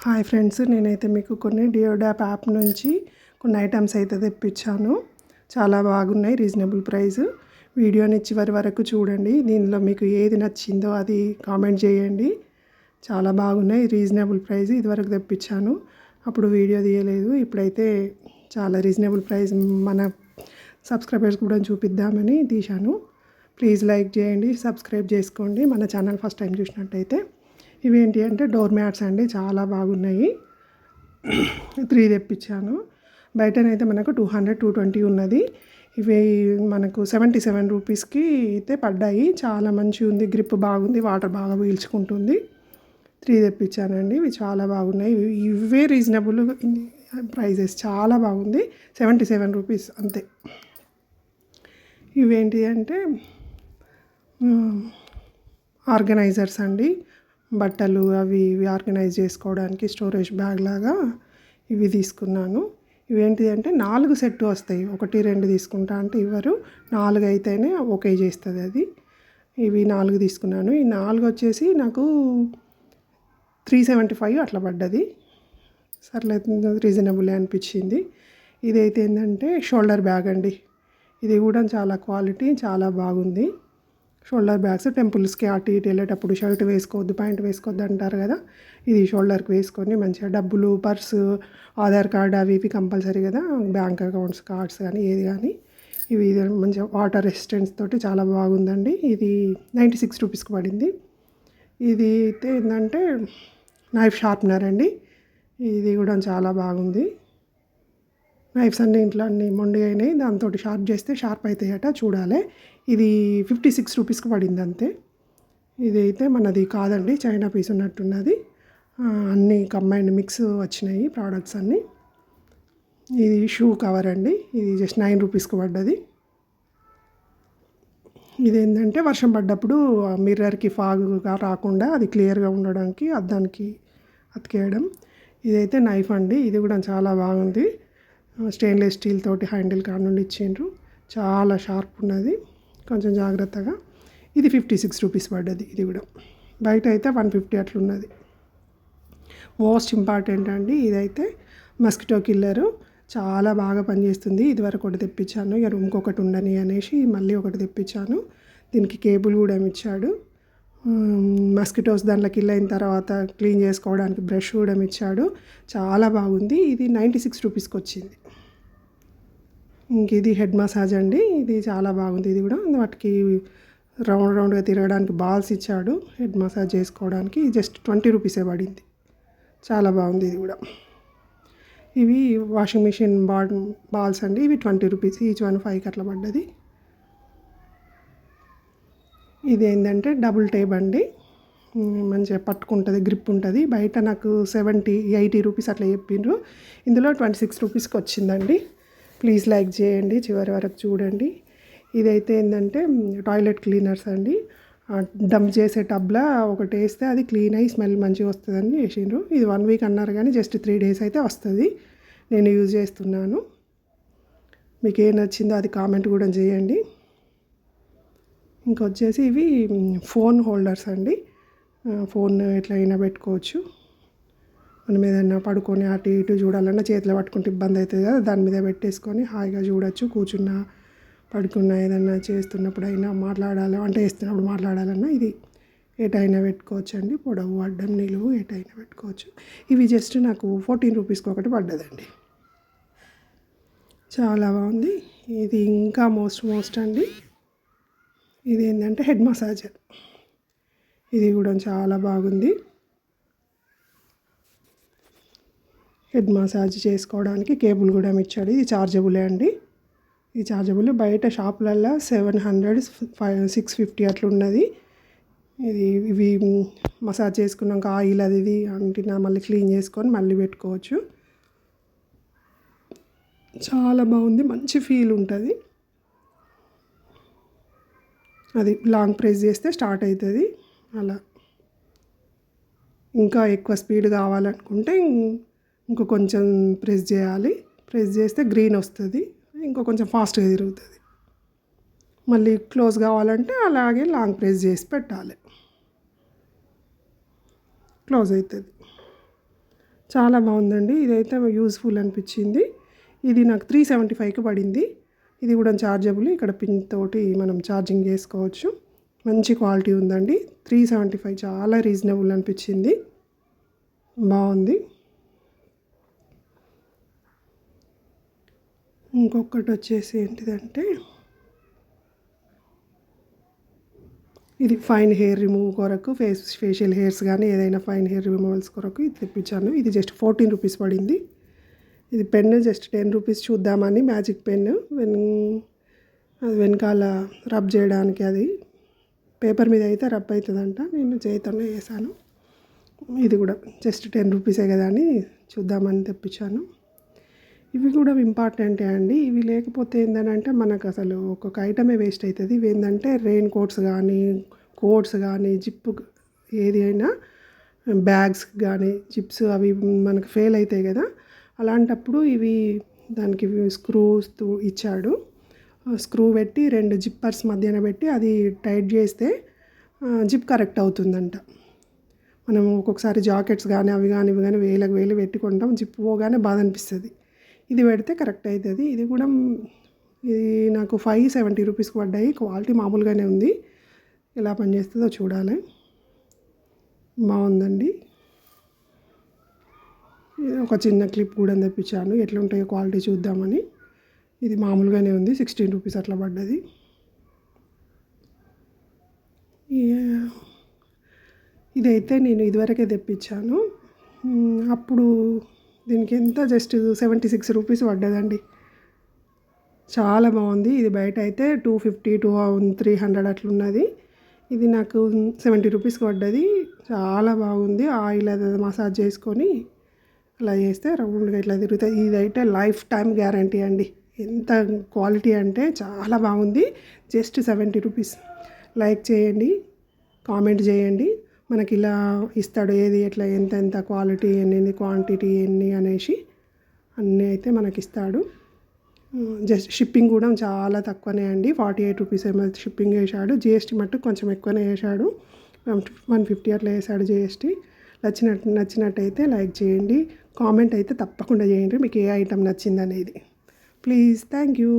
Hi friends, నేనైతే మీకు కొన్ని డియోడాప్ యాప్ నుంచి కొన్ని ఐటమ్స్ అయితే తెప్పించాను. చాలా బాగున్నాయి, రీజనబుల్ ప్రైస్. వీడియోని చివరి వరకు చూడండి. దీనిలో మీకు ఏది నచ్చిందో అది కామెంట్ చేయండి. చాలా బాగున్నాయి, రీజనబుల్ ప్రైస్. ఇదివరకు తెప్పించాను, అప్పుడు వీడియో తీయలేదు. ఇప్పుడైతే చాలా రీజనబుల్ ప్రైస్ మన సబ్స్క్రైబర్స్ కూడా చూపిద్దామని తీశాను. ప్లీజ్ లైక్ చేయండి, సబ్స్క్రైబ్ చేసుకోండి మన ఛానల్ ఫస్ట్ టైం చూసినట్టయితే. ఇవేంటి అంటే డోర్ మ్యాట్స్ అండి, చాలా బాగున్నాయి. 3 తెప్పించాను. బయటనైతే మనకు 220 ఉన్నది. ఇవి మనకు 77 రూపీస్కి అయితే పడ్డాయి. చాలా మంచిగా ఉంది, గ్రిప్ బాగుంది, వాటర్ బాగా పీల్చుకుంటుంది. 3 తెప్పించానండి. ఇవి చాలా బాగున్నాయి. ఇవే రీజనబుల్ ప్రైజెస్, చాలా బాగుంది. 77 రూపీస్ అంతే. ఇవేంటి అంటే ఆర్గనైజర్స్ అండి, బట్టలు అవి ఇవి ఆర్గనైజ్ చేసుకోవడానికి స్టోరేజ్ బ్యాగ్ లాగా ఇవి తీసుకున్నాను. ఇవేంటి అంటే 4 సెట్ వస్తాయి. 1, 2 తీసుకుంటా అంటే ఇవ్వరు, 4 అయితేనే ఓకే చేస్తుంది అది. ఇవి 4 తీసుకున్నాను. ఈ 4 వచ్చేసి నాకు 375 అట్లా పడ్డది. సర్లే, రీజనబుల్ అనిపించింది. ఇదైతే ఏంటంటే షోల్డర్ బ్యాగ్ అండి. ఇది కూడా చాలా క్వాలిటీ, చాలా బాగుంది. షోల్డర్ బ్యాగ్స్ టెంపుల్స్కి అటు ఇటు వెళ్ళేటప్పుడు షర్ట్ వేసుకోవద్దు, ప్యాంట్ వేసుకోవద్దు అంటారు కదా. ఇది షోల్డర్కి వేసుకొని మంచిగా డబ్బులు, పర్సు, ఆధార్ కార్డ్ అవి ఇవి కంపల్సరీ కదా, బ్యాంక్ అకౌంట్స్ కార్డ్స్ కానీ ఏది కానీ. ఇవి మంచిగా వాటర్ రెసిస్టెన్స్ తోటి చాలా బాగుందండి. ఇది 96 రూపీస్కి పడింది. ఇది అయితే ఏంటంటే నైఫ్ షార్ప్నర్ అండి. ఇది కూడా చాలా బాగుంది. నైఫ్స్ అన్నీ ఇంట్లో అన్నీ మొండి అయినాయి, దాంతో షార్ప్ చేస్తే షార్ప్ అవుతాయట, చూడాలి. ఇది 56 రూపీస్కి పడింది అంతే. ఇదైతే మనది కాదండి, చైనా పీస్ ఉన్నట్టున్నది. అన్నీ కంబైన్డ్ మిక్స్ వచ్చినాయి ప్రోడక్ట్స్ అన్నీ. ఇది షూ కవర్ అండి. ఇది జస్ట్ 9 రూపీస్కి పడ్డది. ఇదేంటంటే వర్షం పడ్డప్పుడు మిర్రర్కి ఫాగ్గా రాకుండా అది క్లియర్గా ఉండడానికి అద్దానికి అతికేయడం. ఇదైతే నైఫ్ అండి. ఇది కూడా చాలా బాగుంది. స్టెయిన్లెస్ స్టీల్ తోటి హ్యాండిల్ కాడ నుండి ఇచ్చిండ్రు, చాలా షార్ప్ ఉన్నది, కొంచెం జాగ్రత్తగా. ఇది 56 రూపీస్ పడ్డది. ఇది కూడా బయట అయితే 150 అట్లున్నది. మోస్ట్ ఇంపార్టెంట్ అండి, ఇదైతే మస్కిటో కిల్లరు, చాలా బాగా పనిచేస్తుంది. ఇదివరకు ఒకటి తెప్పించాను, ఇక రూమ్కి ఒకటి ఉండని అనేసి మళ్ళీ ఒకటి తెప్పించాను. దీనికి కేబుల్ కూడా ఇచ్చాడు. మస్కిటోస్ దాంట్లో కిల్ అయిన తర్వాత క్లీన్ చేసుకోవడానికి బ్రష్ కూడా ఇచ్చాడు. చాలా బాగుంది. ఇది 96 రూపీస్కి వచ్చింది. ఇంక ఇది హెడ్ మసాజ్ అండి. ఇది చాలా బాగుంది. ఇది కూడా వాటికి రౌండ్గా తిరగడానికి బాల్స్ ఇచ్చాడు హెడ్ మసాజ్ చేసుకోవడానికి. జస్ట్ 20 రూపీసే పడింది. చాలా బాగుంది ఇది కూడా. ఇవి వాషింగ్ మిషన్ బాల్స్ అండి. ఇవి 20 రూపీస్, ఈచ్ 1 5కి అట్లా పడ్డది. ఇది ఏంటంటే డబుల్ టేప్ అండి, మంచిగా పట్టుకుంటుంది, గ్రిప్ ఉంటుంది. బయట నాకు 80 రూపీస్ అట్లా చెప్పిండ్రు, ఇందులో 26 రూపీస్కి వచ్చిందండి. ప్లీజ్ లైక్ చేయండి, చివరి వరకు చూడండి. ఇదైతే ఏంటంటే టాయిలెట్ క్లీనర్స్ అండి. డంప్ చేసే టబ్లా ఒకటి వేస్తే అది క్లీన్ అయ్యి స్మెల్ మంచిగా వస్తుందని చేసిండ్రు. ఇది 1 వీక్ అన్నారు కానీ జస్ట్ 3 డేస్ అయితే వస్తుంది. నేను యూజ్ చేస్తున్నాను. మీకు ఏం నచ్చిందో అది కామెంట్ కూడా చేయండి. ఇంకొచ్చేసి ఇవి ఫోన్ హోల్డర్స్ అండి. ఫోన్ ఎట్లయినా పెట్టుకోవచ్చు. మనం ఏదైనా పడుకొని అటు ఇటు చూడాలన్నా చేతిలో పట్టుకుంటే ఇబ్బంది అవుతుంది కదా, దాని మీద పెట్టేసుకొని హాయిగా చూడొచ్చు. కూర్చున్నా, పడుకున్నా, ఏదైనా చేస్తున్నప్పుడు అయినా, మాట్లాడాలి వంట చేస్తున్నప్పుడు మాట్లాడాలన్నా ఇది ఎటైనా పెట్టుకోవచ్చు అండి. పొడవు, అడ్డం, నిలువు ఎటైనా పెట్టుకోవచ్చు. ఇవి జస్ట్ నాకు 14 రూపీస్కి ఒకటి పడ్డదండి. చాలా బాగుంది. ఇది ఇంకా మోస్ట్ అండి. ఇది ఏంటంటే హెడ్ మసాజర్. ఇది కూడా చాలా బాగుంది. హెడ్ మసాజ్ చేసుకోవడానికి కేబుల్ కూడా ఇచ్చాడు. ఇది చార్జబులే అండి. ఇది చార్జబుల్. బయట షాపులల్లో 700, 650 అట్లా ఉన్నది. ఇవి మసాజ్ చేసుకున్నాక ఆయిల్ అది ఇది అంటినా మళ్ళీ క్లీన్ చేసుకొని మళ్ళీ పెట్టుకోవచ్చు. చాలా బాగుంది, మంచి ఫీల్ ఉంటుంది. అది లాంగ్ ప్రెస్ చేస్తే స్టార్ట్ అవుతుంది. అలా ఇంకా ఎక్కువ స్పీడ్ కావాలనుకుంటే ఇంకో కొంచెం ప్రెస్ చేయాలి. ప్రెస్ చేస్తే గ్రీన్ వస్తుంది, ఇంకో కొంచెం ఫాస్ట్గా తిరుగుతుంది. మళ్ళీ క్లోజ్ కావాలంటే అలాగే లాంగ్ ప్రెస్ చేసి పెట్టాలి, క్లోజ్ అవుతుంది. చాలా బాగుందండి. ఇదైతే యూజ్ఫుల్ అనిపించింది. ఇది నాకు 375కి పడింది. ఇది కూడా చార్జబుల్. ఇక్కడ పిన్ తోటి మనం ఛార్జింగ్ చేసుకోవచ్చు. మంచి క్వాలిటీ ఉందండి. 375 చాలా రీజనబుల్ అనిపించింది. బాగుంది. ఇంకొకటి వచ్చేసి ఏంటిదంటే ఇది ఫైన్ హెయిర్ రిమూవ్ కొరకు ఫేషియల్ హెయిర్స్ కానీ ఏదైనా ఫైన్ హెయిర్ రిమూవల్స్ కొరకు ఇది తెప్పించాను. ఇది జస్ట్ 14 రూపీస్ పడింది. ఇది పెన్ను జస్ట్ 10 రూపీస్ చూద్దామని మ్యాజిక్ పెన్ను అది వెనకాల రబ్ చేయడానికి. అది పేపర్ మీద అయితే రబ్ అవుతుందంట. నేను చేతితోనే వేసాను. ఇది కూడా జస్ట్ 10 రూపీసే కదా అని చూద్దామని తెప్పించాను. ఇవి కూడా ఇంపార్టెంటే అండి. ఇవి లేకపోతే ఏంటంటే మనకు అసలు ఒక్కొక్క ఐటమే వేస్ట్ అవుతుంది. ఇవి ఏంటంటే రెయిన్ కోట్స్ కానీ కోట్స్ కానీ జిప్ ఏది అయినా బ్యాగ్స్ కానీ జిప్స్ అవి మనకు ఫెయిల్ అవుతాయి కదా. అలాంటప్పుడు ఇవి దానికి స్క్రూస్ ఇచ్చాడు. స్క్రూ పెట్టి 2 జిప్పర్స్ మధ్యన పెట్టి అది టైట్ చేస్తే జిప్ కరెక్ట్ అవుతుందంట. మనం ఒక్కొక్కసారి జాకెట్స్ కానీ అవి కానీ ఇవి కానీ వేలు పెట్టుకుంటాం. జిప్ పోగానే బాధ అనిపిస్తుంది. ఇది పెడితే కరెక్ట్ అవుతుంది. ఇది కూడా ఇది నాకు 570 రూపీస్కి పడ్డాయి. క్వాలిటీ మామూలుగానే ఉంది. ఎలా పనిచేస్తుందో చూడాలి. బాగుందండి. ఒక చిన్న క్లిప్ కూడా తెప్పించాను. ఎట్లుంటాయో క్వాలిటీ చూద్దామని. ఇది మామూలుగానే ఉంది. 16 రూపీస్ అట్లా పడ్డది. ఇదైతే నేను ఇదివరకే తెప్పించాను. అప్పుడు దీనికి ఎంత జస్ట్ 76 రూపీస్ పడ్డదండి. చాలా బాగుంది. ఇది బయట అయితే 250 300 అట్లున్నది. ఇది నాకు 70 రూపీస్కి పడ్డది. చాలా బాగుంది. ఆయిల్ అది మసాజ్ చేసుకొని అలా చేస్తే రౌండ్గా ఇట్లా తిరుగుతుంది. ఇదైతే లైఫ్ టైం గ్యారంటీ అండి. ఎంత క్వాలిటీ అంటే చాలా బాగుంది. Just 70 rupees. లైక్ చేయండి, కామెంట్ చేయండి. మనకి ఇలా ఇస్తాడు ఏది ఎట్లా ఎంత క్వాలిటీ ఎన్ని క్వాంటిటీ ఎన్ని అనేసి అన్నీ అయితే మనకి ఇస్తాడు. జస్ట్ షిప్పింగ్ కూడా చాలా తక్కువనే అండి. 48 రూపీస్ ఏమో షిప్పింగ్ వేసాడు. జిఎస్టీ మట్టు కొంచెం ఎక్కువనే వేసాడు. 150 అట్లా వేసాడు జిఎస్టీ. నచ్చినట్టయితే లైక్ చేయండి, కామెంట్ అయితే తప్పకుండా చేయండి మీకు ఏ ఐటెం నచ్చిందనేది. ప్లీజ్. Thank you.